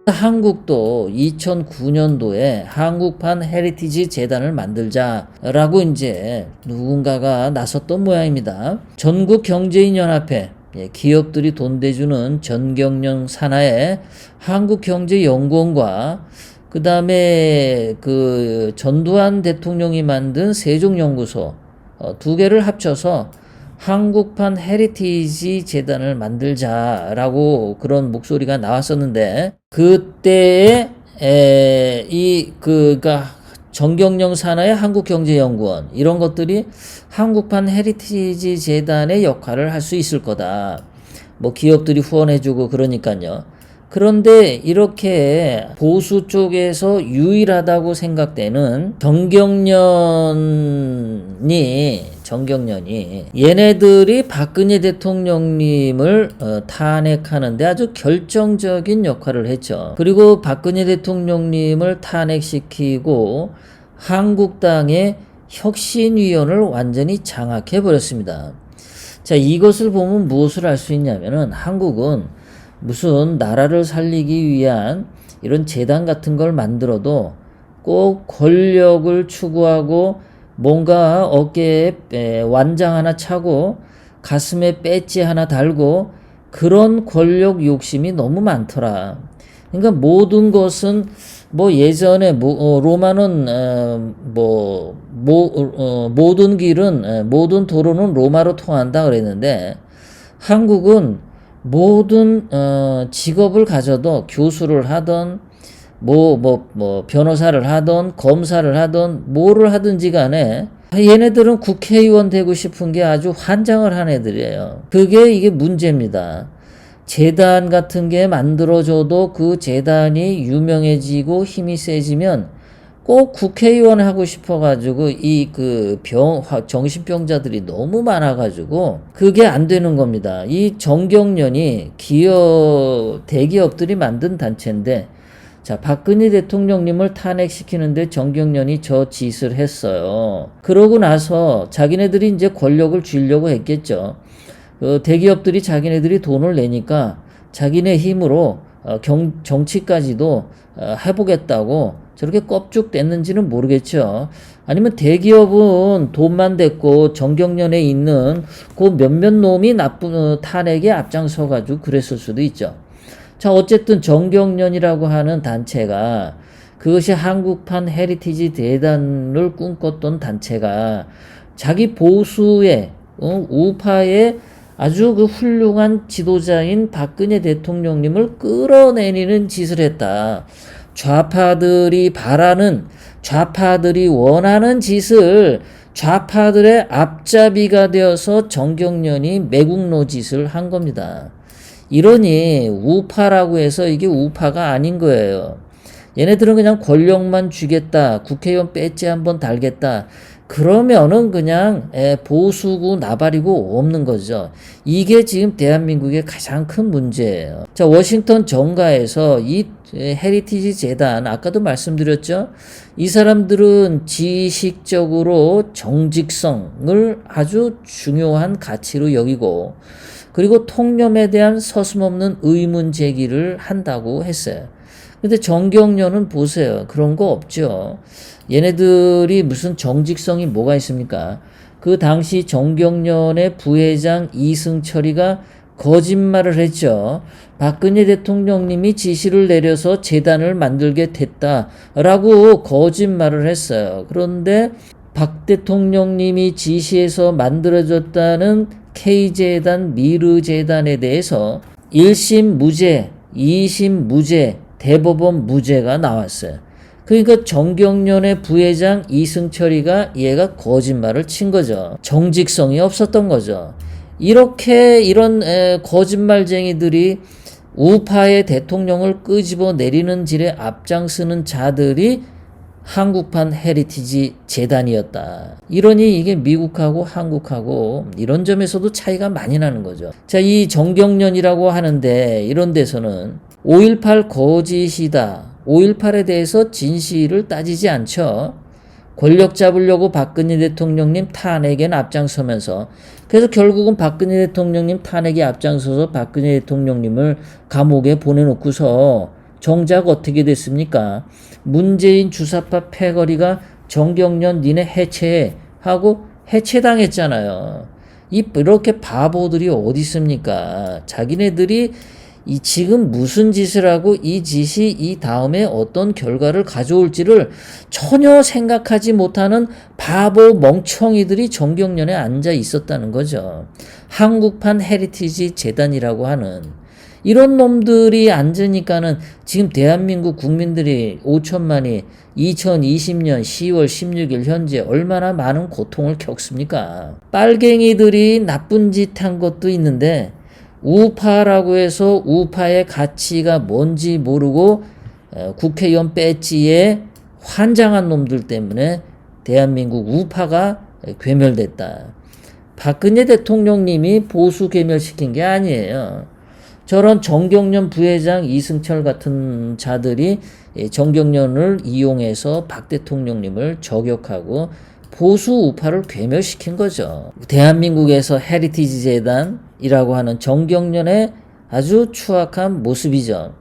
한국도 2009년도에 한국판 헤리티지 재단을 만들자라고 이제 누군가가 나섰던 모양입니다. 전국경제인연합회, 기업들이 돈 대주는 전경련 산하의 한국경제연구원과 그 다음에 그 전두환 대통령이 만든 세종연구소 두 개를 합쳐서 한국판 헤리티지 재단을 만들자라고 그런 목소리가 나왔었는데, 그때에 그니까 정경련 산하의 한국경제연구원 이런 것들이 한국판 헤리티지 재단의 역할을 할 수 있을 거다. 뭐 기업들이 후원해주고 그러니까요. 그런데 이렇게 보수 쪽에서 유일하다고 생각되는 정경련이 얘네들이 박근혜 대통령님을 탄핵하는데 아주 결정적인 역할을 했죠. 그리고 박근혜 대통령님을 탄핵시키고 한국당의 혁신위원을 완전히 장악해 버렸습니다. 자, 이것을 보면 무엇을 알 수 있냐면은 한국은 무슨 나라를 살리기 위한 이런 재단 같은 걸 만들어도 꼭 권력을 추구하고 뭔가 어깨에 완장 하나 차고 가슴에 배지 하나 달고 그런 권력 욕심이 너무 많더라. 그러니까 모든 것은 뭐 예전에 로마는 모든 길은 모든 도로는 로마로 통한다 그랬는데, 한국은 모든 직업을 가져도 교수를 하던 변호사를 하던 검사를 하던 뭐를 하든지 간에 얘네들은 국회의원 되고 싶은 게 아주 환장을 한 애들이에요. 이게 문제입니다. 재단 같은 게 만들어져도 그 재단이 유명해지고 힘이 세지면 꼭 국회의원 하고 싶어가지고 정신병자들이 너무 많아가지고 그게 안 되는 겁니다. 이 정경련이 대기업들이 만든 단체인데, 자, 박근혜 대통령님을 탄핵시키는데 정경련이 저 짓을 했어요. 그러고 나서 자기네들이 이제 권력을 쥐려고 했겠죠. 대기업들이 자기네들이 돈을 내니까 자기네 힘으로 정치까지도 해보겠다고 저렇게 껍죽됐는지는 모르겠죠. 아니면 대기업은 돈만 댔고 정경련에 있는 그 몇몇 놈이 나쁜 탄핵에 앞장서가지고 그랬을 수도 있죠. 자, 어쨌든 정경련이라고 하는 단체가, 그것이 한국판 헤리티지 재단을 꿈꿨던 단체가 자기 보수의 우파의 아주 그 훌륭한 지도자인 박근혜 대통령님을 끌어내리는 짓을 했다. 좌파들이 원하는 짓을 좌파들의 앞잡이가 되어서 정경련이 매국노 짓을 한 겁니다. 이러니 우파라고 해서 이게 우파가 아닌 거예요. 얘네들은 그냥 권력만 쥐겠다, 국회의원 배지 한번 달겠다, 그러면은 그냥 보수고 나발이고 없는 거죠. 이게 지금 대한민국의 가장 큰 문제예요. 자, 워싱턴 정가에서 이 헤리티지 재단, 아까도 말씀드렸죠. 이 사람들은 지식적으로 정직성을 아주 중요한 가치로 여기고, 그리고 통념에 대한 서슴없는 의문 제기를 한다고 했어요. 근데 정경련은 보세요. 그런 거 없죠. 얘네들이 무슨 정직성이 뭐가 있습니까? 그 당시 정경련의 부회장 이승철이가 거짓말을 했죠. 박근혜 대통령님이 지시를 내려서 재단을 만들게 됐다라고 거짓말을 했어요. 그런데 박 대통령님이 지시해서 만들어졌다는 K재단, 미르재단에 대해서 1심 무죄, 2심 무죄, 대법원 무죄가 나왔어요. 그러니까 정경련의 부회장 이승철이가 얘가 거짓말을 친 거죠. 정직성이 없었던 거죠. 이런 거짓말쟁이들이 우파의 대통령을 끄집어 내리는 질에 앞장서는 자들이 한국판 헤리티지 재단이었다. 이러니 이게 미국하고 한국하고 이런 점에서도 차이가 많이 나는 거죠. 자, 이 정경련이라고 하는데 이런 데서는 5.18 거짓이다, 5.18에 대해서 진실을 따지지 않죠. 권력 잡으려고 박근혜 대통령님 탄핵에 앞장서면서, 그래서 결국은 박근혜 대통령님 탄핵에 앞장서서 박근혜 대통령님을 감옥에 보내놓고서 정작 어떻게 됐습니까? 문재인 주사파 패거리가 정경련 니네 해체해 하고 해체당했잖아요. 이렇게 바보들이 어디 있습니까? 자기네들이 이 지금 무슨 짓을 하고 이 짓이 이 다음에 어떤 결과를 가져올지를 전혀 생각하지 못하는 바보 멍청이들이 정경련에 앉아 있었다는 거죠. 한국판 헤리티지 재단이라고 하는 이런 놈들이 앉으니까는 지금 대한민국 국민들이 5천만이 2020년 10월 16일 현재 얼마나 많은 고통을 겪습니까? 빨갱이들이 나쁜 짓 한 것도 있는데 우파라고 해서 우파의 가치가 뭔지 모르고 국회의원 배지에 환장한 놈들 때문에 대한민국 우파가 괴멸됐다. 박근혜 대통령님이 보수 괴멸시킨 게 아니에요. 저런 정경련 부회장 이승철 같은 자들이 정경련을 이용해서 박 대통령님을 저격하고 보수 우파를 괴멸시킨 거죠. 대한민국에서 헤리티지 재단이라고 하는 정경련의 아주 추악한 모습이죠.